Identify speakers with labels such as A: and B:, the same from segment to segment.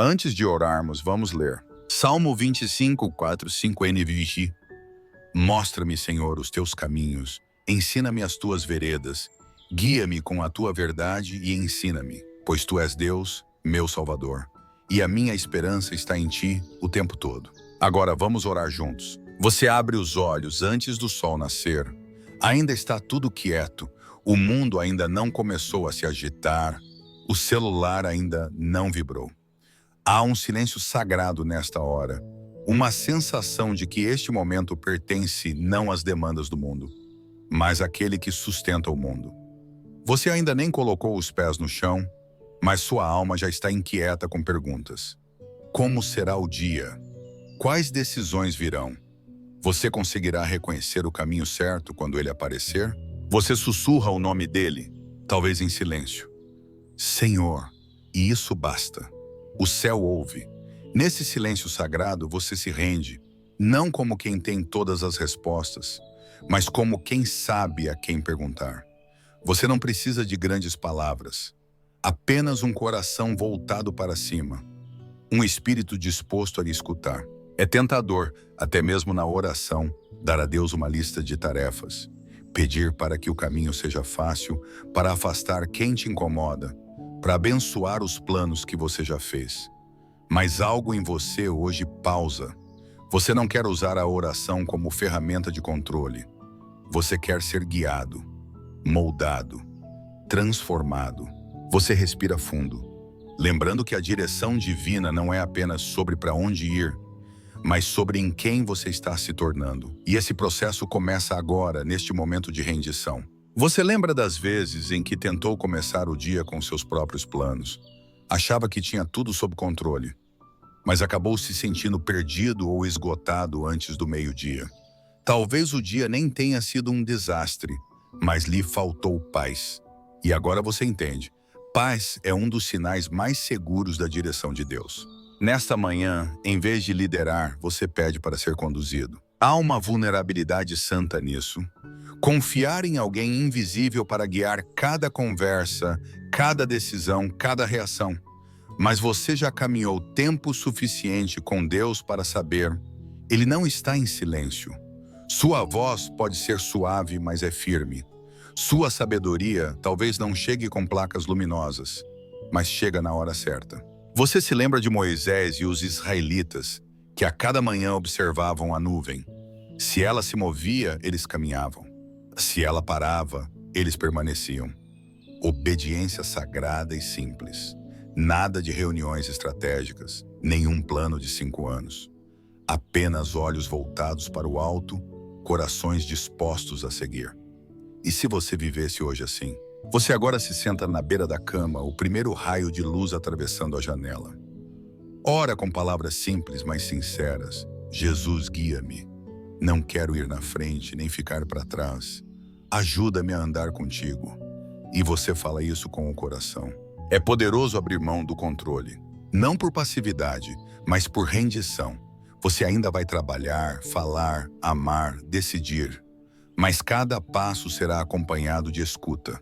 A: Antes de orarmos, vamos ler. Salmo 25, 4, 5 NVI. Mostra-me, Senhor, os teus caminhos, ensina-me as tuas veredas, guia-me com a tua verdade e ensina-me, pois tu és Deus, meu Salvador, e a minha esperança está em ti o tempo todo. Agora vamos orar juntos. Você abre os olhos antes do sol nascer. Ainda está tudo quieto, o mundo ainda não começou a se agitar, o celular ainda não vibrou. Há um silêncio sagrado nesta hora, uma sensação de que este momento pertence não às demandas do mundo, mas àquele que sustenta o mundo. Você ainda nem colocou os pés no chão, mas sua alma já está inquieta com perguntas. Como será o dia? Quais decisões virão? Você conseguirá reconhecer o caminho certo quando ele aparecer? Você sussurra o nome dele, talvez em silêncio. Senhor, e isso basta. O céu ouve. Nesse silêncio sagrado, você se rende, não como quem tem todas as respostas, mas como quem sabe a quem perguntar. Você não precisa de grandes palavras, apenas um coração voltado para cima, um espírito disposto a lhe escutar. É tentador, até mesmo na oração, dar a Deus uma lista de tarefas, pedir para que o caminho seja fácil, para afastar quem te incomoda, para abençoar os planos que você já fez. Mas algo em você hoje pausa. Você não quer usar a oração como ferramenta de controle. Você quer ser guiado, moldado, transformado. Você respira fundo, lembrando que a direção divina não é apenas sobre para onde ir, mas sobre em quem você está se tornando. E esse processo começa agora, neste momento de rendição. Você lembra das vezes em que tentou começar o dia com seus próprios planos? Achava que tinha tudo sob controle, mas acabou se sentindo perdido ou esgotado antes do meio-dia. Talvez o dia nem tenha sido um desastre, mas lhe faltou paz. E agora você entende. Paz é um dos sinais mais seguros da direção de Deus. Nesta manhã, em vez de liderar, você pede para ser conduzido. Há uma vulnerabilidade santa nisso. Confiar em alguém invisível para guiar cada conversa, cada decisão, cada reação. Mas você já caminhou tempo suficiente com Deus para saber, Ele não está em silêncio. Sua voz pode ser suave, mas é firme. Sua sabedoria talvez não chegue com placas luminosas, mas chega na hora certa. Você se lembra de Moisés e os israelitas, que a cada manhã observavam a nuvem. Se ela se movia, eles caminhavam. Se ela parava, eles permaneciam. Obediência sagrada e simples. Nada de reuniões estratégicas, nenhum plano de 5 anos. Apenas olhos voltados para o alto, corações dispostos a seguir. E se você vivesse hoje assim? Você agora se senta na beira da cama, o primeiro raio de luz atravessando a janela. Ora com palavras simples, mas sinceras. Jesus, guia-me. Não quero ir na frente, nem ficar para trás. Ajuda-me a andar contigo. E você fala isso com o coração. É poderoso abrir mão do controle. Não por passividade, mas por rendição. Você ainda vai trabalhar, falar, amar, decidir. Mas cada passo será acompanhado de escuta.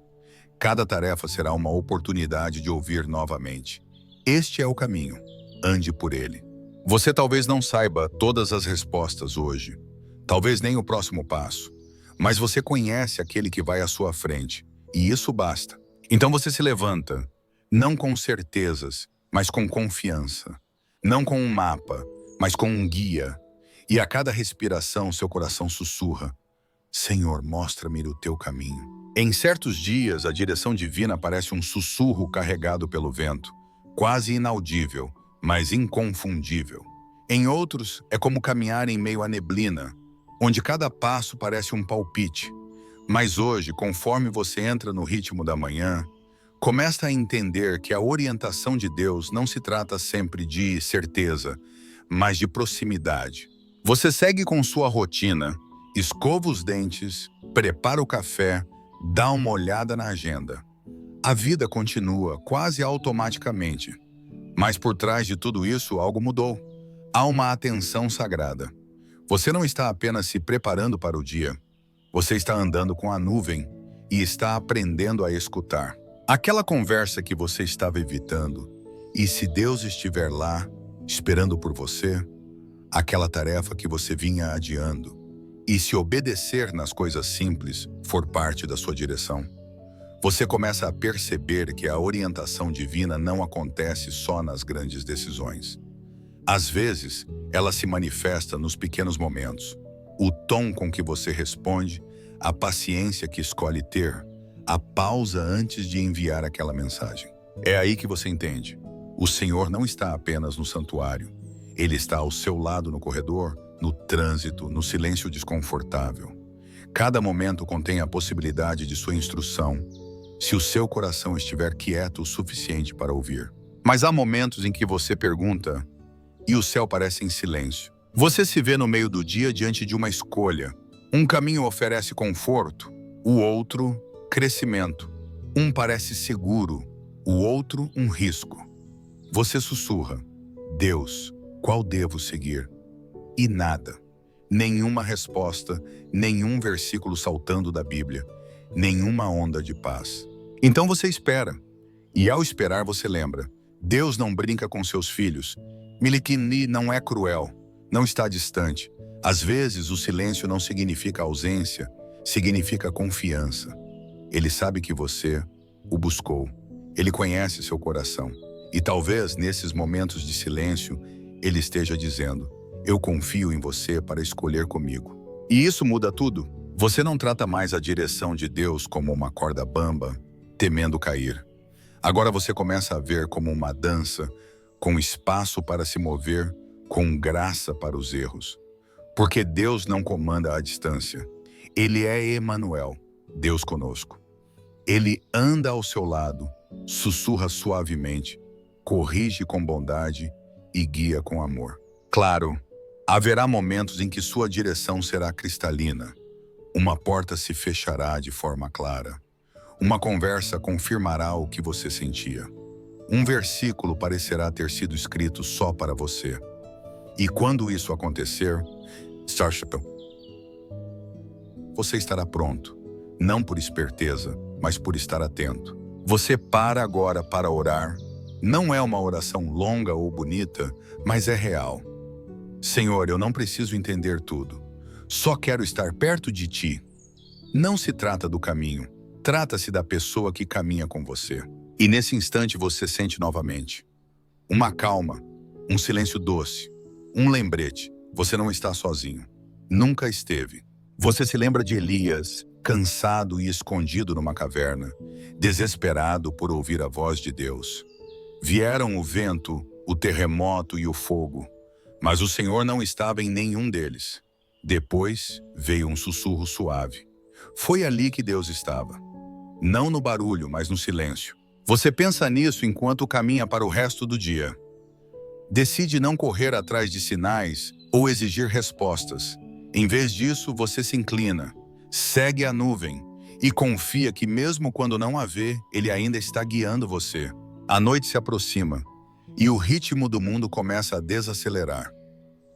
A: Cada tarefa será uma oportunidade de ouvir novamente. Este é o caminho. Ande por ele. Você talvez não saiba todas as respostas hoje. Talvez nem o próximo passo. Mas você conhece aquele que vai à sua frente. E isso basta. Então você se levanta, não com certezas, mas com confiança. Não com um mapa, mas com um guia. E a cada respiração seu coração sussurra: Senhor, mostra-me o teu caminho. Em certos dias, a direção divina parece um sussurro carregado pelo vento, quase inaudível, mas inconfundível. Em outros, é como caminhar em meio à neblina, onde cada passo parece um palpite. Mas hoje, conforme você entra no ritmo da manhã, começa a entender que a orientação de Deus não se trata sempre de certeza, mas de proximidade. Você segue com sua rotina, escova os dentes, prepara o café, dá uma olhada na agenda. A vida continua quase automaticamente. Mas por trás de tudo isso, algo mudou. Há uma atenção sagrada. Você não está apenas se preparando para o dia. Você está andando com a nuvem e está aprendendo a escutar. Aquela conversa que você estava evitando E se Deus estiver lá, esperando por você, aquela tarefa que você vinha adiando, e se obedecer nas coisas simples for parte da sua direção, você começa a perceber que a orientação divina não acontece só nas grandes decisões. Às vezes, ela se manifesta nos pequenos momentos. O tom com que você responde, a paciência que escolhe ter, a pausa antes de enviar aquela mensagem. É aí que você entende. O Senhor não está apenas no santuário. Ele está ao seu lado no corredor, no trânsito, no silêncio desconfortável. Cada momento contém a possibilidade de sua instrução, se o seu coração estiver quieto o suficiente para ouvir. Mas há momentos em que você pergunta e o céu parece em silêncio. Você se vê no meio do dia diante de uma escolha. Um caminho oferece conforto, o outro, crescimento. Um parece seguro, o outro, um risco. Você sussurra: Deus, qual devo seguir? E nada. Nenhuma resposta, nenhum versículo saltando da Bíblia, nenhuma onda de paz. Então você espera. E ao esperar você lembra: Deus não brinca com seus filhos. Milikini não é cruel, não está distante. Às vezes o silêncio não significa ausência, significa confiança. Ele sabe que você o buscou. Ele conhece seu coração. E talvez nesses momentos de silêncio ele esteja dizendo: eu confio em você para escolher comigo. E isso muda tudo. Você não trata mais a direção de Deus como uma corda bamba, temendo cair. Agora você começa a ver como uma dança, com espaço para se mover, com graça para os erros. Porque Deus não comanda à distância. Ele é Emanuel, Deus conosco. Ele anda ao seu lado, sussurra suavemente, corrige com bondade e guia com amor. Claro, haverá momentos em que sua direção será cristalina. Uma porta se fechará de forma clara. Uma conversa confirmará o que você sentia. Um versículo parecerá ter sido escrito só para você. E quando isso acontecer, você estará pronto, não por esperteza, mas por estar atento. Você para agora para orar. Não é uma oração longa ou bonita, mas é real. Senhor, eu não preciso entender tudo. Só quero estar perto de Ti. Não se trata do caminho, trata-se da pessoa que caminha com você. E nesse instante você sente novamente uma calma, um silêncio doce, um lembrete. Você não está sozinho. Nunca esteve. Você se lembra de Elias, cansado e escondido numa caverna, desesperado por ouvir a voz de Deus. Vieram o vento, o terremoto e o fogo, mas o Senhor não estava em nenhum deles. Depois veio um sussurro suave. Foi ali que Deus estava. Não no barulho, mas no silêncio. Você pensa nisso enquanto caminha para o resto do dia. Decide não correr atrás de sinais ou exigir respostas. Em vez disso, você se inclina, segue a nuvem e confia que mesmo quando não a vê, Ele ainda está guiando você. A noite se aproxima e o ritmo do mundo começa a desacelerar.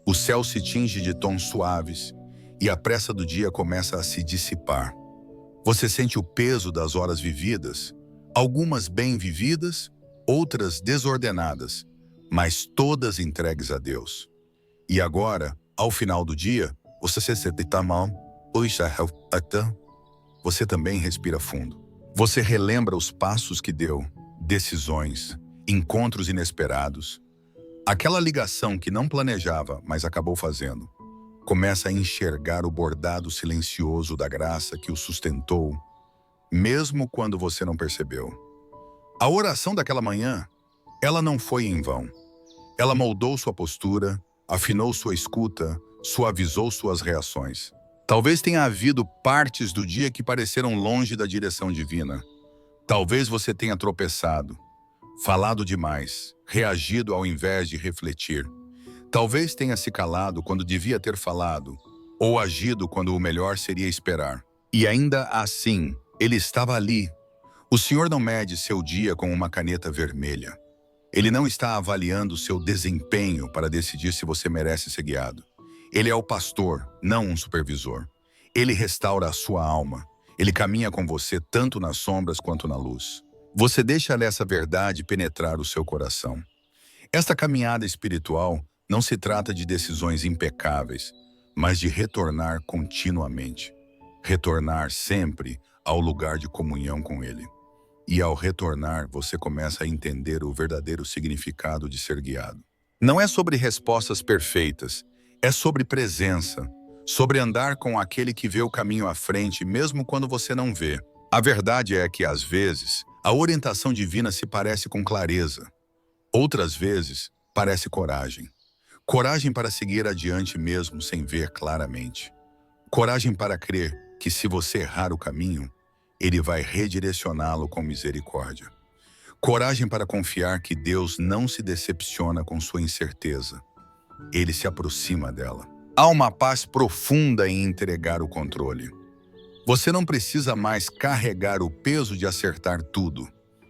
A: O céu se tinge de tons suaves e a pressa do dia começa a se dissipar. Você sente o peso das horas vividas, algumas bem vividas, outras desordenadas, mas todas entregues a Deus. E agora, ao final do dia, você se sente mal, você também respira fundo. Você relembra os passos que deu, decisões, encontros inesperados. Aquela ligação que não planejava, mas acabou fazendo. Começa a enxergar o bordado silencioso da graça que o sustentou, mesmo quando você não percebeu. A oração daquela manhã, ela não foi em vão. Ela moldou sua postura, afinou sua escuta, suavizou suas reações. Talvez tenha havido partes do dia que pareceram longe da direção divina. Talvez você tenha tropeçado, falado demais, reagido ao invés de refletir. Talvez tenha se calado quando devia ter falado, ou agido quando o melhor seria esperar. E ainda assim, Ele estava ali. O Senhor não mede seu dia com uma caneta vermelha. Ele não está avaliando seu desempenho para decidir se você merece ser guiado. Ele é o pastor, não um supervisor. Ele restaura a sua alma. Ele caminha com você tanto nas sombras quanto na luz. Você deixa essa verdade penetrar o seu coração. Esta caminhada espiritual não se trata de decisões impecáveis, mas de retornar continuamente. Retornar sempre ao lugar de comunhão com Ele. E ao retornar, você começa a entender o verdadeiro significado de ser guiado. Não é sobre respostas perfeitas, é sobre presença, sobre andar com aquele que vê o caminho à frente, mesmo quando você não vê. A verdade é que, às vezes, a orientação divina se parece com clareza. Outras vezes, parece coragem. Coragem para seguir adiante mesmo sem ver claramente. Coragem para crer que, se você errar o caminho, Ele vai redirecioná-lo com misericórdia. Coragem para confiar que Deus não se decepciona com sua incerteza. Ele se aproxima dela. Há uma paz profunda em entregar o controle. Você não precisa mais carregar o peso de acertar tudo.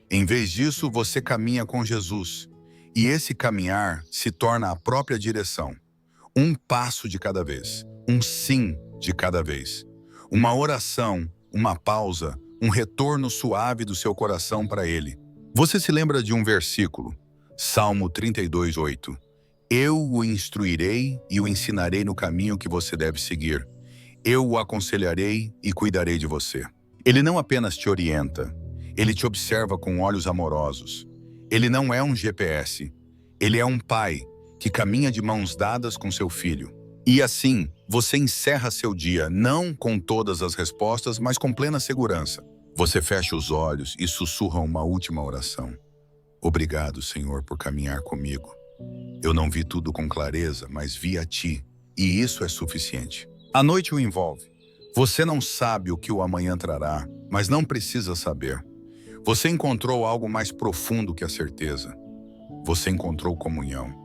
A: Em vez disso, você caminha com Jesus. E esse caminhar se torna a própria direção. Um passo de cada vez. Um sim de cada vez. Uma oração, uma pausa, um retorno suave do seu coração para Ele. Você se lembra de um versículo? Salmo 32:8. Eu o instruirei e o ensinarei no caminho que você deve seguir. Eu o aconselharei e cuidarei de você. Ele não apenas te orienta, ele te observa com olhos amorosos. Ele não é um GPS, ele é um pai que caminha de mãos dadas com seu filho. E assim, você encerra seu dia não com todas as respostas, mas com plena segurança. Você fecha os olhos e sussurra uma última oração. Obrigado, Senhor, por caminhar comigo. Eu não vi tudo com clareza, mas vi a Ti, e isso é suficiente. A noite o envolve. Você não sabe o que o amanhã trará, mas não precisa saber. Você encontrou algo mais profundo que a certeza. Você encontrou comunhão.